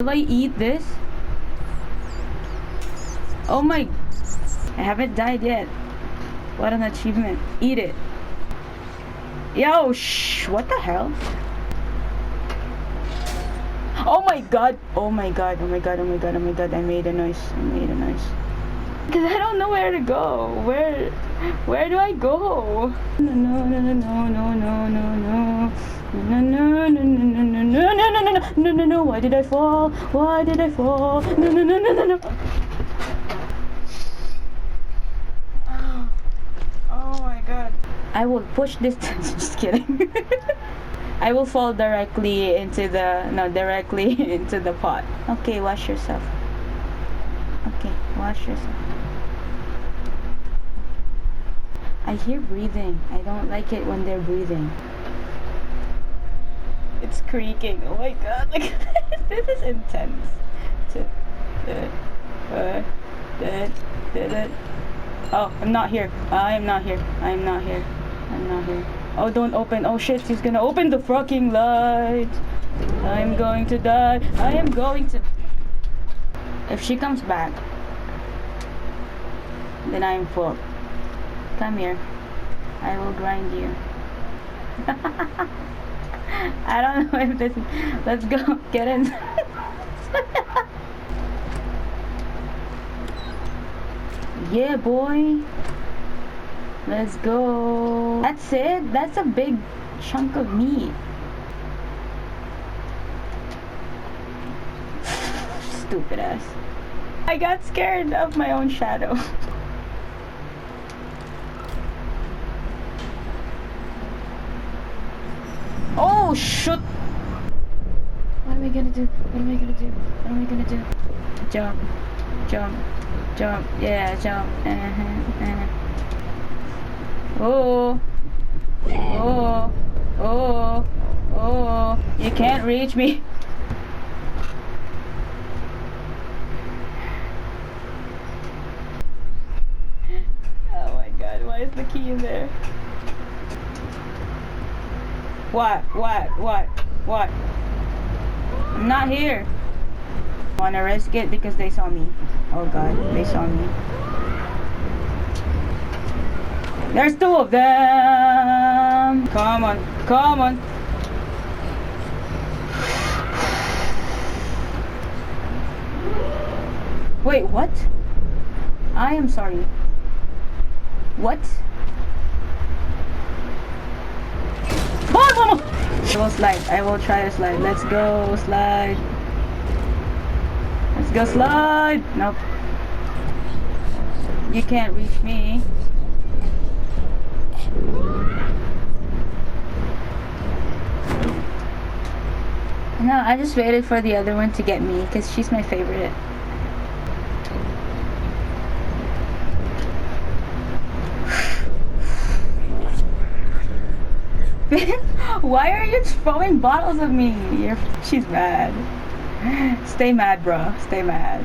Will I eat this? Oh my... I haven't died yet. What an achievement. Eat it. Yo, shh. What the hell? Oh my god. Oh my god. Oh my god. Oh my god. Oh my god. I made a noise. I made a noise. Cause I don't know where to go. Where do I go? No no no no no no no no no no no no no no no no no no no. Why did I fall? Why did I fall? No no no no no no. Oh my god. I will push this. Just kidding. I will fall directly into directly into the pot. Okay, wash yourself. Okay, wash yourself. I hear breathing. I don't like it when they're breathing. It's creaking. Oh my god, like this is intense. Oh, I'm not here. I am not here. I am not here. I'm not here. Oh, don't open. Oh shit, he's gonna open the fucking light. I'm going to die. I am going to... If she comes back, then I'm fucked. Come here. I will grind you. I don't know if this is... Let's go. Get in. Yeah, boy. Let's go. That's it? That's a big chunk of meat. Stupid ass. I got scared of my own shadow. Oh, shit. What am I gonna do? What am I gonna do? What am I gonna do? Jump. Jump. Jump. Yeah, jump. Oh. Oh. Oh. Oh. You can't reach me. Oh my god, why is the key in there? What? I'm not here. Wanna risk it because they saw me. Oh god, they saw me. There's two of them. Come on, come on. Wait, what? I am sorry. What? I will slide. I will try to slide. Let's go, slide. Let's go, slide. Nope. You can't reach me. No, I just waited for the other one to get me because she's my favorite. Why are you throwing bottles at me? She's mad. Stay mad, bro. Stay mad.